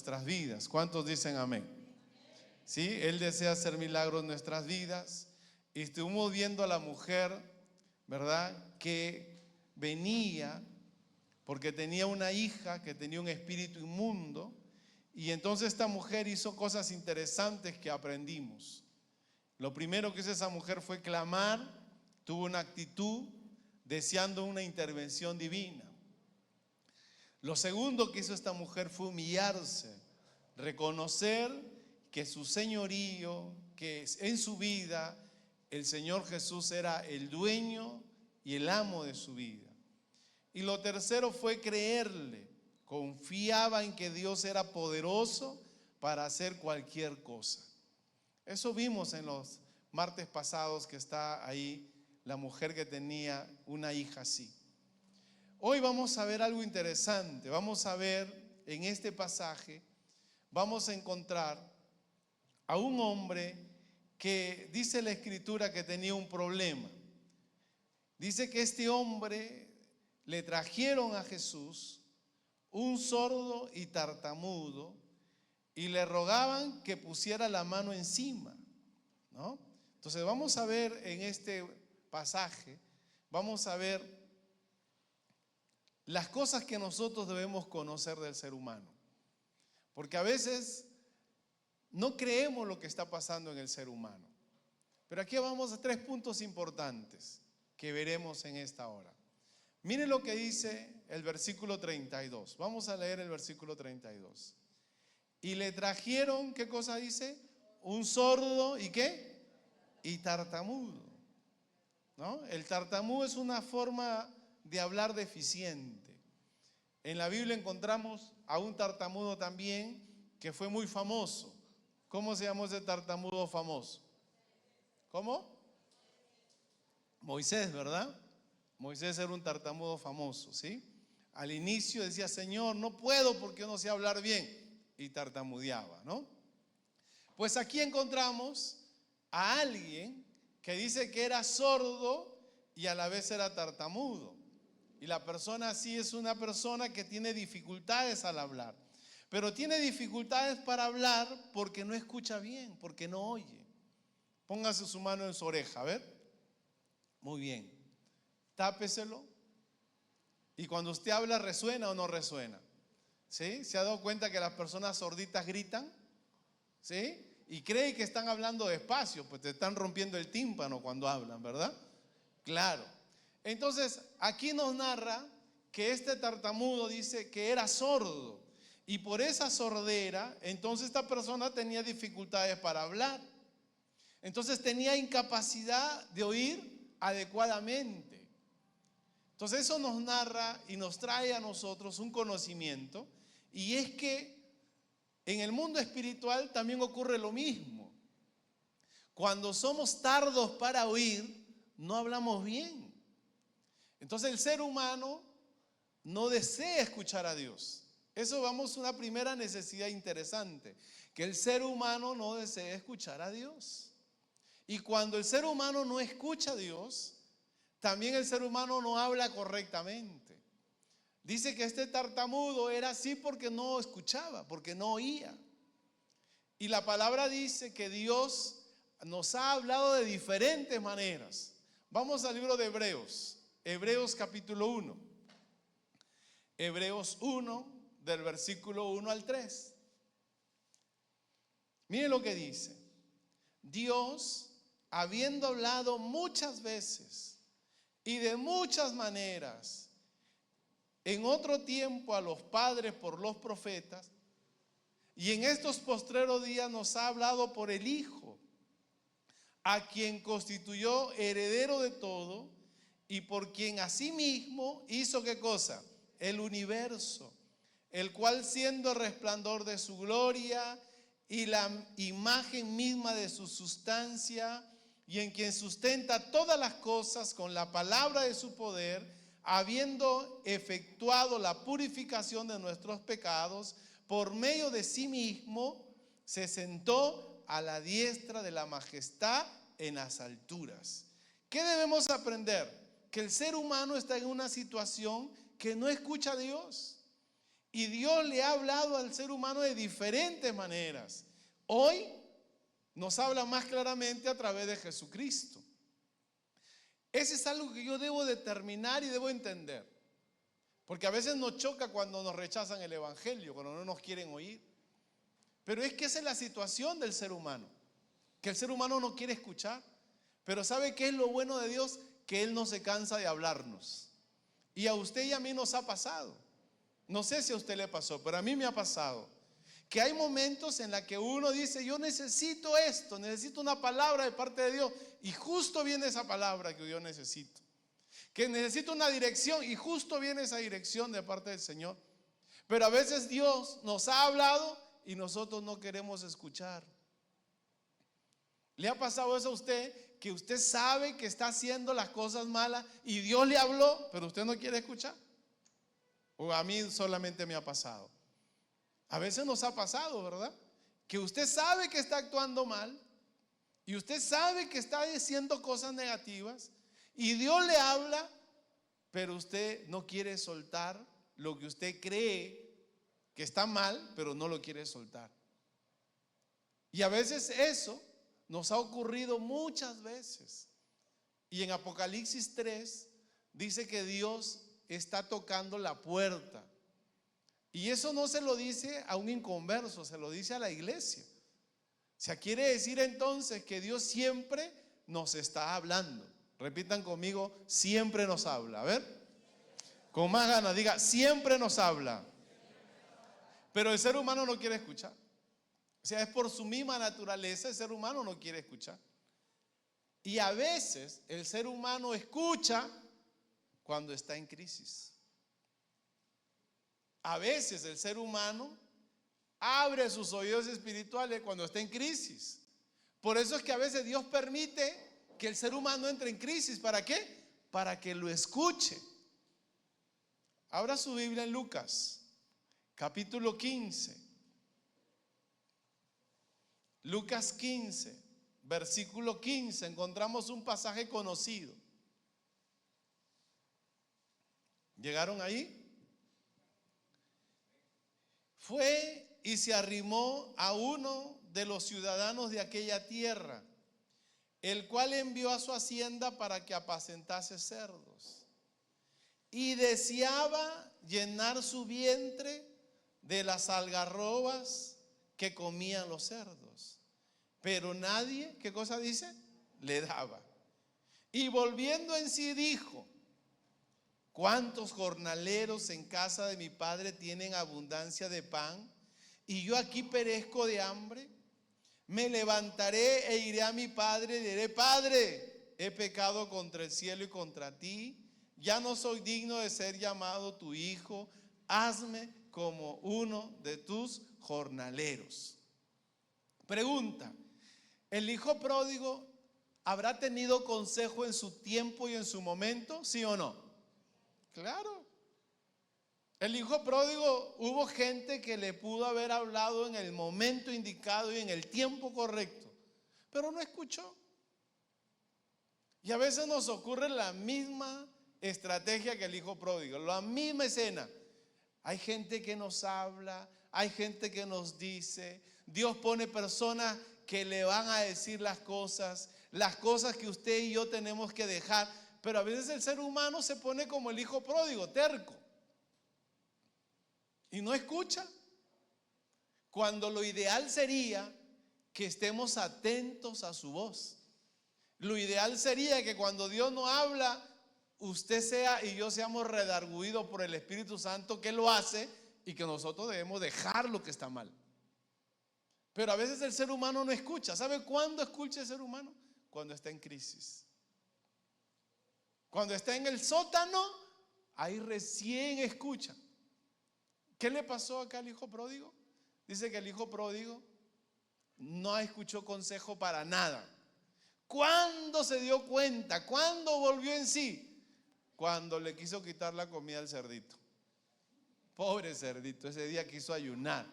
nuestras vidas. ¿Cuántos dicen amén? Sí, Él desea hacer milagros en nuestras vidas. Y estuvimos viendo a la mujer, ¿verdad?, que venía porque tenía una hija que tenía un espíritu inmundo. Y entonces esta mujer hizo cosas interesantes que aprendimos. Lo primero que hizo esa mujer fue clamar, tuvo una actitud deseando una intervención divina. Lo segundo que hizo esta mujer fue humillarse, reconocer que su señorío, que en su vida el Señor Jesús era el dueño y el amo de su vida. Y lo tercero fue creerle, confiaba en que Dios era poderoso para hacer cualquier cosa. Eso vimos en los martes pasados, que está ahí la mujer que tenía una hija así. Hoy vamos a ver algo interesante. Vamos a ver en este pasaje, vamos a encontrar a un hombre que dice la Escritura que tenía un problema. Dice que este hombre le trajeron a Jesús un sordo y tartamudo y le rogaban que pusiera la mano encima, ¿no? Entonces vamos a ver en este pasaje, vamos a ver las cosas que nosotros debemos conocer del ser humano. Porque a veces no creemos lo que está pasando en el ser humano. Pero aquí vamos a 3 puntos importantes que veremos en esta hora. Miren lo que dice el versículo 32. Vamos a leer el versículo 32. Y le trajeron, ¿qué cosa dice? Un sordo y ¿qué? Y tartamudo, ¿no? El tartamudo es una forma de hablar deficiente. En la Biblia encontramos a un tartamudo también que fue muy famoso. ¿Cómo se llamó ese tartamudo famoso? ¿Cómo? Moisés, ¿verdad? Moisés era un tartamudo famoso, ¿sí? Al inicio decía, Señor, no puedo porque yo no sé hablar bien. Y tartamudeaba, ¿no? Pues aquí encontramos a alguien que dice que era sordo y a la vez era tartamudo. Y la persona así es una persona que tiene dificultades al hablar. Pero tiene dificultades para hablar porque no escucha bien, porque no oye. Póngase su mano en su oreja, a ver. Muy bien. Tápeselo. Y cuando usted habla, ¿resuena o no resuena? ¿Sí? ¿Se ha dado cuenta que las personas sorditas gritan? ¿Sí? Y cree que están hablando despacio, pues te están rompiendo el tímpano cuando hablan, ¿verdad? Claro. Entonces, aquí nos narra que este tartamudo dice que era sordo. Y por esa sordera, entonces esta persona tenía dificultades para hablar. Entonces tenía incapacidad de oír adecuadamente. Entonces eso nos narra y nos trae a nosotros un conocimiento. Y es que en el mundo espiritual también ocurre lo mismo. Cuando somos tardos para oír, no hablamos bien. Entonces el ser humano no desea escuchar a Dios. Eso vamos a una primera necesidad interesante, que el ser humano no desea escuchar a Dios. Y cuando el ser humano no escucha a Dios, también el ser humano no habla correctamente. Dice que este tartamudo era así porque no escuchaba, porque no oía. Y la palabra dice que Dios nos ha hablado de diferentes maneras. Vamos al libro de Hebreos, Hebreos capítulo 1. Hebreos 1, del versículo 1 al 3. Miren lo que dice. Dios, habiendo hablado muchas veces y de muchas maneras en otro tiempo a los padres por los profetas, y en estos postreros días nos ha hablado por el Hijo, a quien constituyó heredero de todo y por quien asimismo hizo ¿qué cosa? El universo, el cual siendo el resplandor de su gloria y la imagen misma de su sustancia, y en quien sustenta todas las cosas con la palabra de su poder, habiendo efectuado la purificación de nuestros pecados, por medio de sí mismo se sentó a la diestra de la majestad en las alturas. ¿Qué debemos aprender? Que el ser humano está en una situación que no escucha a Dios. Y Dios le ha hablado al ser humano de diferentes maneras. Hoy nos habla más claramente a través de Jesucristo. Ese es algo que yo debo determinar y debo entender. Porque a veces nos choca cuando nos rechazan el evangelio, cuando no nos quieren oír. Pero es que esa es la situación del ser humano, que el ser humano no quiere escuchar. Pero ¿sabe qué es lo bueno de Dios? Que Él no se cansa de hablarnos. Y a usted y a mí nos ha pasado. No sé si a usted le pasó, pero a mí me ha pasado. Que hay momentos en los que uno dice, yo necesito esto, necesito una palabra de parte de Dios. Y justo viene esa palabra que yo necesito. Que necesito una dirección y justo viene esa dirección de parte del Señor. Pero a veces Dios nos ha hablado y nosotros no queremos escuchar. ¿Le ha pasado eso a usted? Que usted sabe que está haciendo las cosas malas y Dios le habló, pero usted no quiere escuchar. O a mí solamente me ha pasado. A veces nos ha pasado, ¿verdad? Que usted sabe que está actuando mal y usted sabe que está diciendo cosas negativas y Dios le habla, pero usted no quiere soltar lo que usted cree que está mal, pero no lo quiere soltar. Y a veces eso nos ha ocurrido muchas veces. Y en Apocalipsis 3 dice que Dios está tocando la puerta. Y eso no se lo dice a un inconverso, se lo dice a la iglesia. O sea, quiere decir entonces que Dios siempre nos está hablando. Repitan conmigo, siempre nos habla. A ver, con más ganas, diga, siempre nos habla. Pero el ser humano no quiere escuchar. O sea, es por su misma naturaleza, el ser humano no quiere escuchar. Y a veces el ser humano escucha cuando está en crisis. A veces el ser humano abre sus oídos espirituales cuando está en crisis. Por eso es que a veces Dios permite que el ser humano entre en crisis. ¿Para qué? Para que lo escuche. Abra su Biblia en Lucas, capítulo 15. Lucas 15, versículo 15, encontramos un pasaje conocido. ¿Llegaron ahí? Fue y se arrimó a uno de los ciudadanos de aquella tierra, el cual envió a su hacienda para que apacentase cerdos. Y deseaba llenar su vientre de las algarrobas que comían los cerdos. Pero nadie, ¿qué cosa dice? Le daba. Y volviendo en sí dijo, ¿cuántos jornaleros en casa de mi padre tienen abundancia de pan? Y yo aquí perezco de hambre. Me levantaré e iré a mi padre y diré, Padre, he pecado contra el cielo y contra ti. Ya no soy digno de ser llamado tu hijo. Hazme como uno de tus jornaleros. Pregunta, ¿el hijo pródigo habrá tenido consejo en su tiempo y en su momento? ¿Sí o no? Claro. El hijo pródigo, hubo gente que le pudo haber hablado en el momento indicado y en el tiempo correcto, pero no escuchó. Y a veces nos ocurre la misma estrategia que el hijo pródigo, la misma escena. Hay gente que nos habla, hay gente que nos dice, Dios pone personas que le van a decir las cosas que usted y yo tenemos que dejar, pero a veces el ser humano se pone como el hijo pródigo, terco, y no escucha, cuando lo ideal sería que estemos atentos a su voz. Lo ideal sería que cuando Dios nos habla, usted sea y yo seamos redarguidos por el Espíritu Santo que lo hace y que nosotros debemos dejar lo que está mal. Pero a veces el ser humano no escucha. ¿Sabe cuándo escucha el ser humano? Cuando está en crisis. Cuando está en el sótano, ahí recién escucha. ¿Qué le pasó acá al hijo pródigo? Dice que el hijo pródigo no escuchó consejo para nada. ¿Cuándo se dio cuenta? ¿Cuándo volvió en sí? Cuando le quiso quitar la comida al cerdito. Pobre cerdito, ese día quiso ayunar.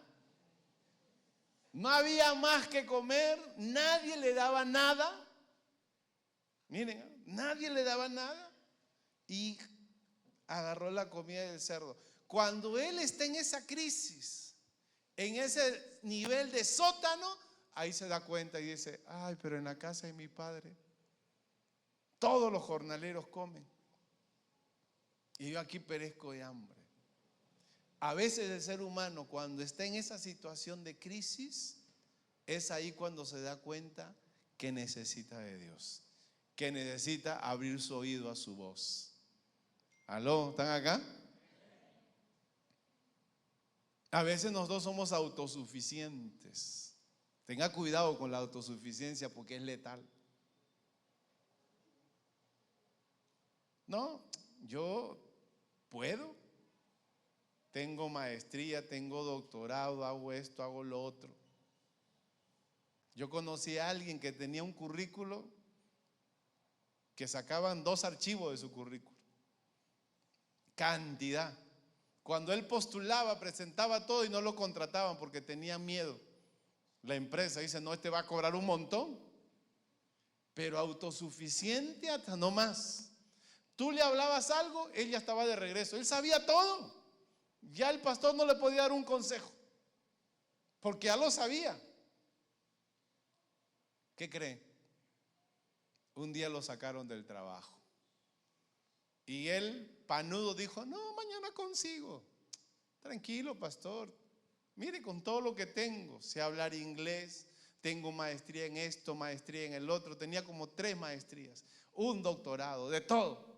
No había más que comer, nadie le daba nada. Miren, nadie le daba nada y agarró la comida del cerdo. Cuando él está en esa crisis, en ese nivel de sótano, ahí se da cuenta y dice, ay, pero en la casa de mi padre todos los jornaleros comen y yo aquí perezco de hambre. A veces el ser humano, cuando está en esa situación de crisis, es ahí cuando se da cuenta que necesita de Dios, que necesita abrir su oído a su voz. ¿Aló? ¿Están acá? A veces nosotros somos autosuficientes. Tenga cuidado con la autosuficiencia porque es letal. No, yo puedo. Tengo maestría, tengo doctorado, hago esto, hago lo otro. Yo conocí a alguien que tenía un currículo que sacaban 2 archivos de su currículo. Cantidad. Cuando él postulaba, presentaba todo y no lo contrataban porque tenían miedo. La empresa dice, no, este va a cobrar un montón. Pero autosuficiente hasta no más. Tú le hablabas algo, él ya estaba de regreso. Él sabía todo. Ya el pastor no le podía dar un consejo, porque ya lo sabía. ¿Qué cree? Un día lo sacaron del trabajo. Y él, panudo, dijo, no, mañana consigo. Tranquilo, pastor. Mire, con todo lo que tengo, sé hablar inglés, tengo maestría en esto, maestría en el otro. Tenía como 3 maestrías, un doctorado, de todo.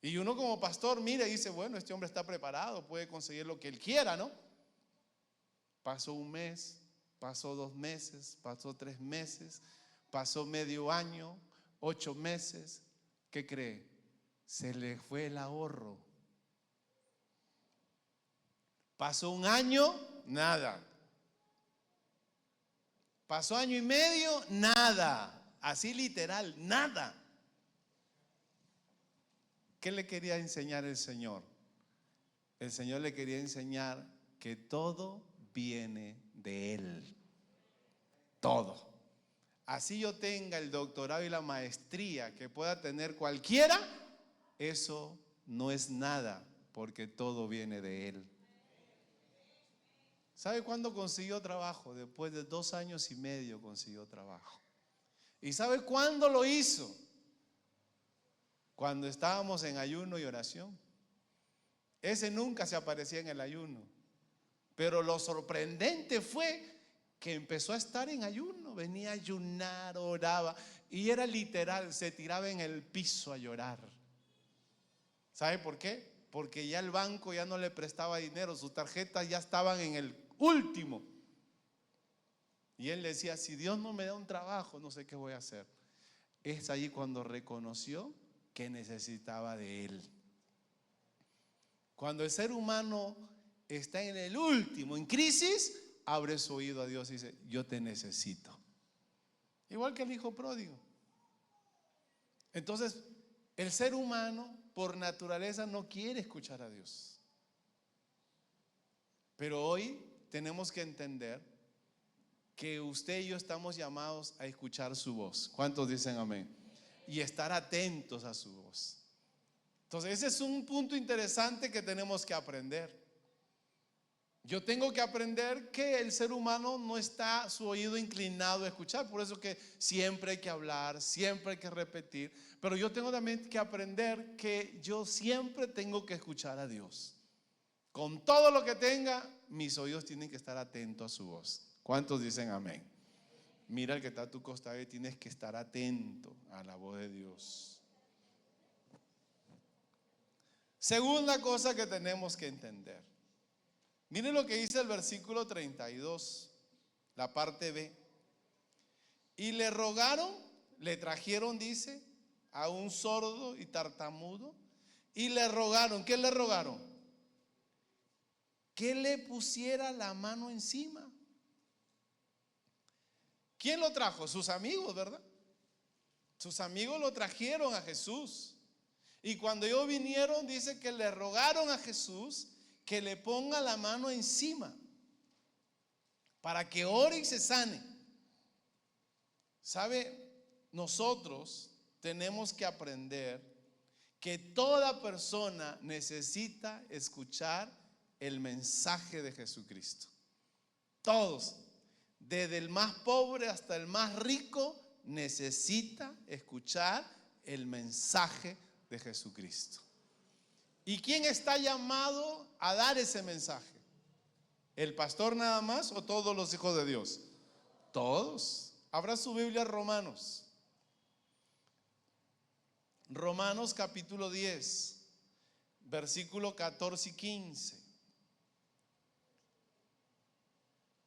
Y uno como pastor mira y dice, bueno, este hombre está preparado, puede conseguir lo que él quiera, ¿no? Pasó un mes, pasó 2 meses, pasó 3 meses, pasó medio año, 8 meses. ¿Qué cree? Se le fue el ahorro. Pasó un año, nada. Pasó año y medio, nada. Así literal, nada. ¿Qué le quería enseñar el Señor? El Señor le quería enseñar que todo viene de Él. Todo. Así yo tenga el doctorado y la maestría que pueda tener cualquiera, eso no es nada, porque todo viene de Él. ¿Sabe cuándo consiguió trabajo? Después de 2 años y medio consiguió trabajo. ¿Y sabe cuándo lo hizo? Cuando estábamos en ayuno y oración. Ese nunca se aparecía en el ayuno. Pero lo sorprendente fue que empezó a estar en ayuno. Venía a ayunar, oraba. Y era literal, se tiraba en el piso a llorar. ¿Sabe por qué? Porque ya el banco ya no le prestaba dinero. Sus tarjetas ya estaban en el último. Y él decía, si Dios no me da un trabajo, no sé qué voy a hacer. Es ahí cuando reconoció que necesitaba de Él. Cuando el ser humano está en el último, en crisis, abre su oído a Dios y dice, yo te necesito. Igual que el hijo pródigo. Entonces, el ser humano por naturaleza no quiere escuchar a Dios. Pero hoy tenemos que entender que usted y yo estamos llamados a escuchar su voz. ¿Cuántos dicen amén? Y estar atentos a su voz. Entonces ese es un punto interesante que tenemos que aprender. Yo tengo que aprender que el ser humano no está su oído inclinado a escuchar. Por eso que siempre hay que hablar, siempre hay que repetir. Pero yo tengo también que aprender que yo siempre tengo que escuchar a Dios. Con todo lo que tenga, mis oídos tienen que estar atentos a su voz. ¿Cuántos dicen amén? Mira al que está a tu costado y tienes que estar atento a la voz de Dios. Segunda cosa que tenemos que entender. Miren lo que dice el versículo 32, la parte B. Y le rogaron, le trajeron, dice, a un sordo y tartamudo. Y le rogaron, ¿qué le rogaron? Que le pusiera la mano encima. ¿Quién lo trajo? Sus amigos, ¿verdad? Sus amigos lo trajeron a Jesús. Y cuando ellos vinieron, dice que le rogaron a Jesús que le ponga la mano encima para que ore y se sane. ¿Sabe? Nosotros tenemos que aprender que toda persona necesita escuchar el mensaje de Jesucristo. Todos, desde el más pobre hasta el más rico, necesita escuchar el mensaje de Jesucristo. ¿Y quién está llamado a dar ese mensaje? ¿El pastor nada más o todos los hijos de Dios? Todos. Abra su Biblia, Romanos. Romanos capítulo 10, versículo 14 y 15.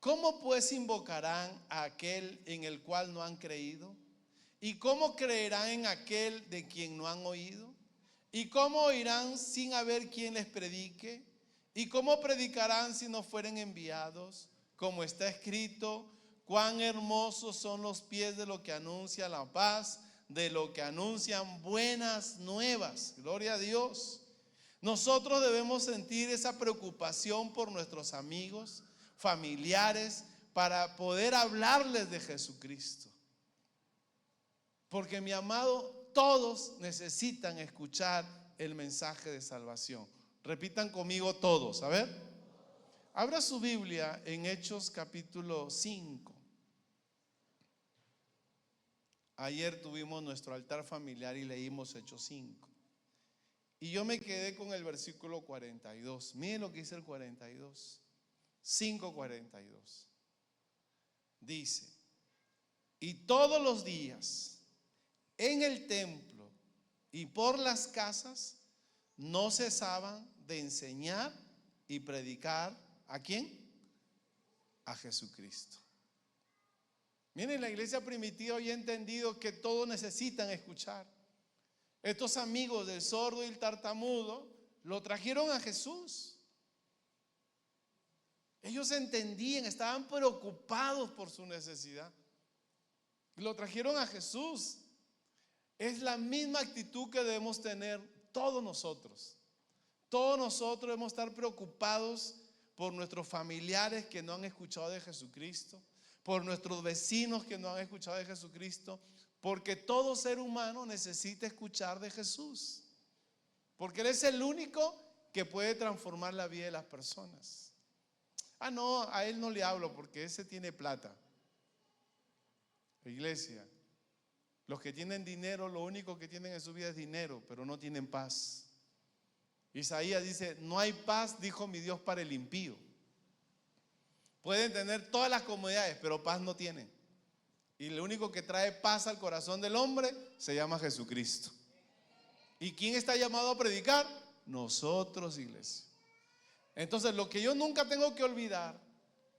¿Cómo pues invocarán a aquel en el cual no han creído? ¿Y cómo creerán en aquel de quien no han oído? ¿Y cómo oirán sin haber quien les predique? ¿Y cómo predicarán si no fueren enviados? Como está escrito, cuán hermosos son los pies de los que anuncian la paz, de lo que anuncian buenas nuevas. Gloria a Dios. Nosotros debemos sentir esa preocupación por nuestros amigos, familiares, para poder hablarles de Jesucristo. Porque, mi amado, todos necesitan escuchar el mensaje de salvación. Repitan conmigo todos, a ver. Abra su Biblia en Hechos capítulo 5. Ayer tuvimos nuestro altar familiar y leímos Hechos 5. Y yo me quedé con el versículo 42. Miren lo que dice el 42. 5:42. Dice: y todos los días en el templo y por las casas no cesaban de enseñar y predicar. ¿A quién? A Jesucristo. Miren, la iglesia primitiva hoy ha entendido que todos necesitan escuchar. Estos amigos del sordo y el tartamudo lo trajeron a Jesús. Ellos entendían, estaban preocupados por su necesidad. Lo trajeron a Jesús. Es la misma actitud que debemos tener todos nosotros. Todos nosotros debemos estar preocupados por nuestros familiares que no han escuchado de Jesucristo, por nuestros vecinos que no han escuchado de Jesucristo, porque todo ser humano necesita escuchar de Jesús, porque Él es el único que puede transformar la vida de las personas. Ah, no, a Él no le hablo porque ese tiene plata. Iglesia, los que tienen dinero, lo único que tienen en su vida es dinero, pero no tienen paz. Isaías dice: no hay paz, dijo mi Dios, para el impío. Pueden tener todas las comodidades, pero paz no tienen. Y lo único que trae paz al corazón del hombre se llama Jesucristo. ¿Y quién está llamado a predicar? Nosotros, iglesia. Entonces, lo que yo nunca tengo que olvidar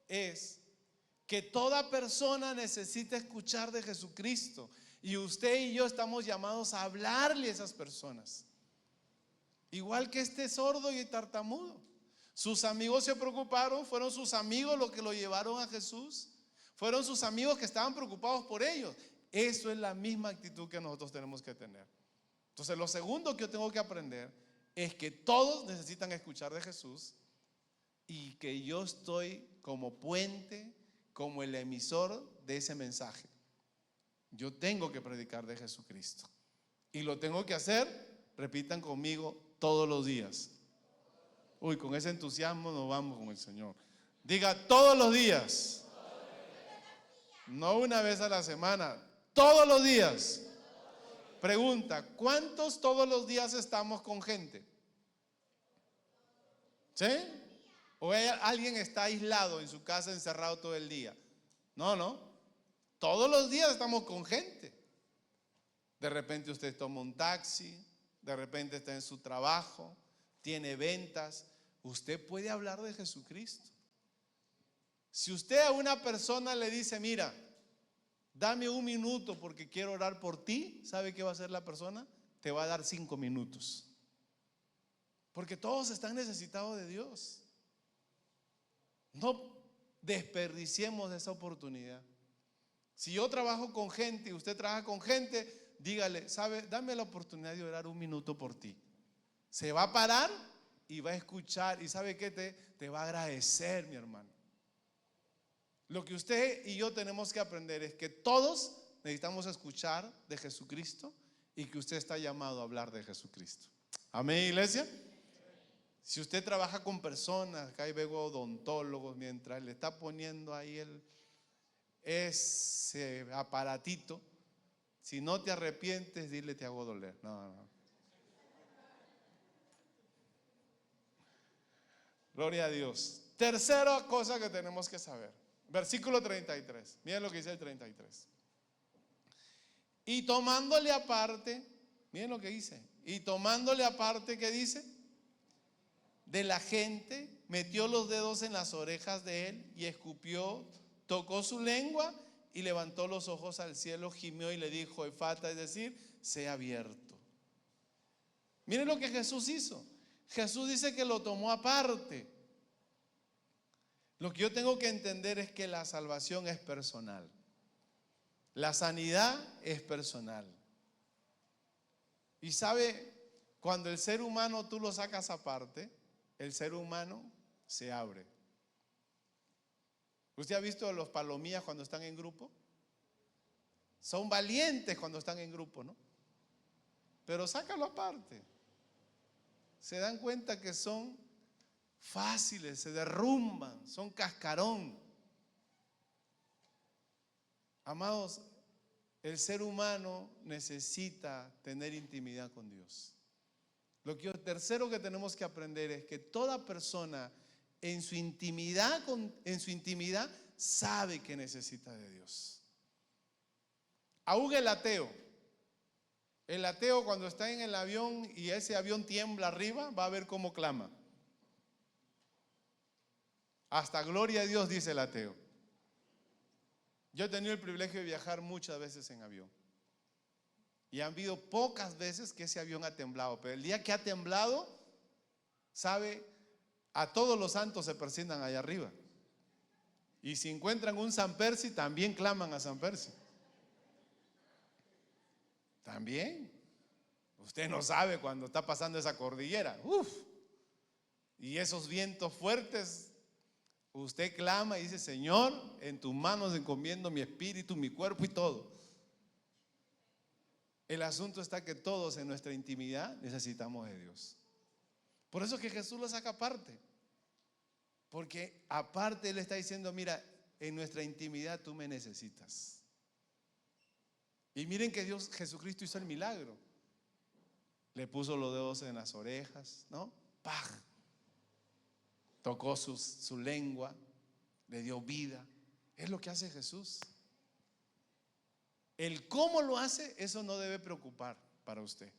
es que toda persona necesita escuchar de Jesucristo. Y usted y yo estamos llamados a hablarle a esas personas. Igual que este sordo y tartamudo. Sus amigos se preocuparon, fueron sus amigos los que lo llevaron a Jesús. Fueron sus amigos que estaban preocupados por ellos. Eso es la misma actitud que nosotros tenemos que tener. Entonces, lo segundo que yo tengo que aprender es que todos necesitan escuchar de Jesús y que yo estoy como puente, como el emisor de ese mensaje. Yo tengo que predicar de Jesucristo y lo tengo que hacer, repitan conmigo, todos los días. Uy, con ese entusiasmo nos vamos con el Señor. Diga: todos los días. No una vez a la semana, todos los días. Pregunta: ¿cuántos todos los días estamos con gente? ¿Sí? ¿O alguien está aislado en su casa, encerrado todo el día? No. Todos los días estamos con gente. De repente usted toma un taxi, de repente está en su trabajo, tiene ventas. Usted puede hablar de Jesucristo. Si usted a una persona le dice: mira, dame un minuto porque quiero orar por ti, ¿sabe qué va a hacer la persona? Te va a dar 5 minutos. Porque todos están necesitados de Dios. No desperdiciemos esa oportunidad. Si yo trabajo con gente y usted trabaja con gente, dígale: ¿sabe? Dame la oportunidad de orar un minuto por ti. Se va a parar y va a escuchar. ¿Y sabe qué? Te va a agradecer, mi hermano. Lo que usted y yo tenemos que aprender es que todos necesitamos escuchar de Jesucristo y que usted está llamado a hablar de Jesucristo. Amén, iglesia. Si usted trabaja con personas, acá hay veo odontólogos, mientras le está poniendo ahí ese aparatito, si no te arrepientes, dile te hago doler. No. Gloria a Dios. Tercera cosa que tenemos que saber. Versículo 33. Miren lo que dice el 33. Y tomándole aparte, miren lo que dice. Y tomándole aparte, ¿qué dice? De la gente, metió los dedos en las orejas de él y escupió, tocó su lengua y levantó los ojos al cielo, gimió y le dijo, Efata, es decir, sea abierto. Miren lo que Jesús hizo. Jesús dice que lo tomó aparte. Lo que yo tengo que entender es que la salvación es personal. La sanidad es personal. Y sabe, cuando el ser humano tú lo sacas aparte, el ser humano se abre. ¿Usted ha visto a los palomías cuando están en grupo? Son valientes cuando están en grupo, ¿no? Pero sácalo aparte. Se dan cuenta que son fáciles, se derrumban, son cascarón. Amados, el ser humano necesita tener intimidad con Dios. Tercero que tenemos que aprender es que toda persona en su intimidad sabe que necesita de Dios. Aún el ateo cuando está en el avión y ese avión tiembla arriba, va a ver cómo clama. Hasta gloria a Dios, dice el ateo. Yo he tenido el privilegio de viajar muchas veces en avión. Y han habido pocas veces que ese avión ha temblado. Pero el día que ha temblado, sabe, a todos los santos se persignan allá arriba. Y si encuentran un San Percy, también claman a San Percy. También. Usted no sabe cuando está pasando esa cordillera. Y esos vientos fuertes. Usted clama y dice, Señor, en tus manos encomiendo mi espíritu, mi cuerpo y todo. El asunto está que todos en nuestra intimidad necesitamos de Dios. Por eso es que Jesús lo saca aparte. Porque aparte Él está diciendo, mira, en nuestra intimidad tú me necesitas. Y miren que Jesucristo hizo el milagro. Le puso los dedos en las orejas, ¿no? ¡Pah! Tocó su lengua, le dio vida. Es lo que hace Jesús. El cómo lo hace, eso no debe preocupar para usted.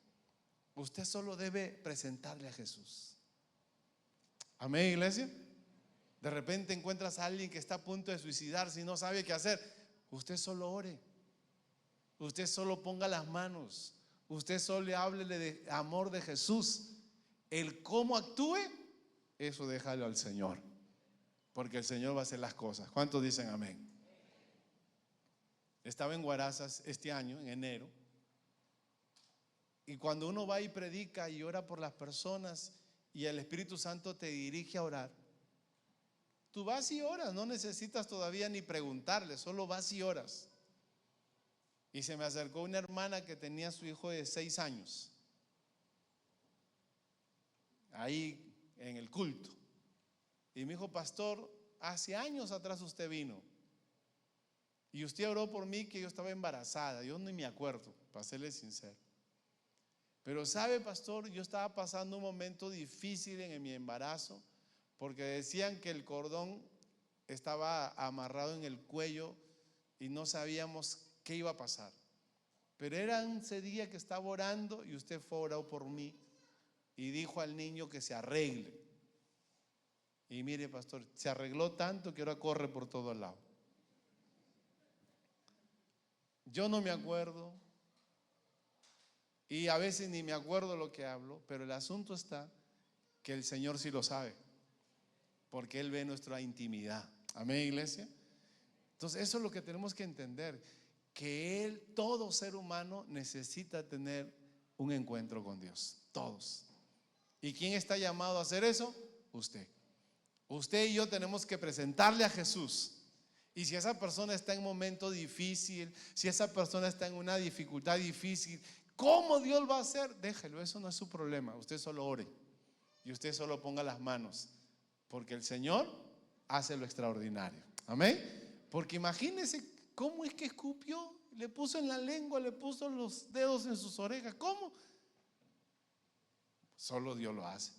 Usted solo debe presentarle a Jesús. Amén, iglesia. De repente encuentras a alguien que está a punto de suicidarse y no sabe qué hacer. Usted solo ore. Usted solo ponga las manos. Usted solo háblele de amor de Jesús. El cómo actúe, eso déjalo al Señor, porque el Señor va a hacer las cosas. ¿Cuántos dicen amén? Estaba en Huarazas este año, en enero, y cuando uno va y predica y ora por las personas y el Espíritu Santo te dirige a orar, tú vas y oras, no necesitas todavía ni preguntarle, solo vas y oras. Y se me acercó una hermana que tenía a su hijo de 6 años ahí en el culto, y me dijo, pastor, hace años atrás usted vino y usted oró por mí que yo estaba embarazada. Yo no me acuerdo, para serle sincero, pero sabe, pastor, yo estaba pasando un momento difícil en mi embarazo, porque decían que el cordón estaba amarrado en el cuello y no sabíamos qué iba a pasar, pero era ese día que estaba orando y usted fue a orar por mí y dijo al niño que se arregle. Y mire, pastor, se arregló tanto que ahora corre por todos lados. Yo no me acuerdo y a veces ni me acuerdo lo que hablo, pero el asunto está que el Señor sí lo sabe, porque Él ve nuestra intimidad. Amén, iglesia. Entonces eso es lo que tenemos que entender, que todo ser humano necesita tener un encuentro con Dios, todos. ¿Y quién está llamado a hacer eso? Usted. Usted y yo tenemos que presentarle a Jesús. Y si esa persona está en un momento difícil, si esa persona está en una dificultad difícil, ¿Cómo Dios va a hacer? Déjelo, eso no es su problema. Usted solo ore y usted solo ponga las manos, porque el Señor hace lo extraordinario. Amén. Porque imagínese cómo es que escupió, le puso en la lengua, le puso los dedos en sus orejas. ¿Cómo? Solo Dios lo hace.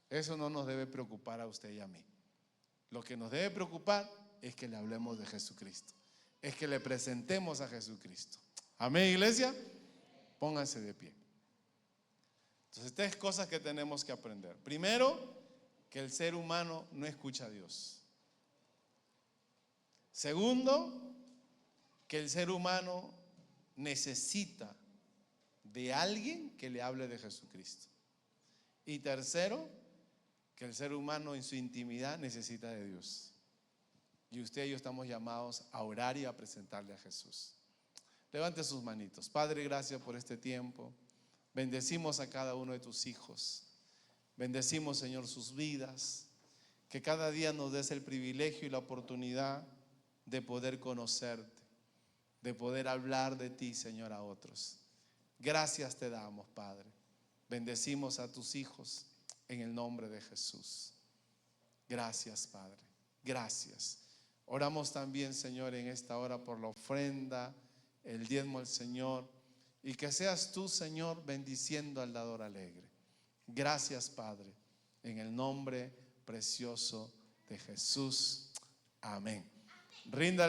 Eso no nos debe preocupar a usted y a mí. Lo que nos debe preocupar es que le hablemos de Jesucristo, es que le presentemos a Jesucristo. Amén, iglesia. Pónganse de pie. Entonces, 3 cosas que tenemos que aprender. Primero, que el ser humano no escucha a Dios. Segundo, que el ser humano necesita de alguien que le hable de Jesucristo. Y tercero, que el ser humano en su intimidad necesita de Dios. Y usted y yo estamos llamados a orar y a presentarle a Jesús. Levante sus manitos. Padre, gracias por este tiempo. Bendecimos a cada uno de tus hijos. Bendecimos, Señor, sus vidas. Que cada día nos des el privilegio y la oportunidad de poder conocerte, de poder hablar de ti, Señor, a otros. Gracias te damos, Padre. Bendecimos a tus hijos en el nombre de Jesús. Gracias, Padre. Gracias. Oramos también, Señor, en esta hora por la ofrenda, el diezmo al Señor, y que seas tú, Señor, bendiciendo al dador alegre. Gracias, Padre, en el nombre precioso de Jesús. Amén. Ríndale.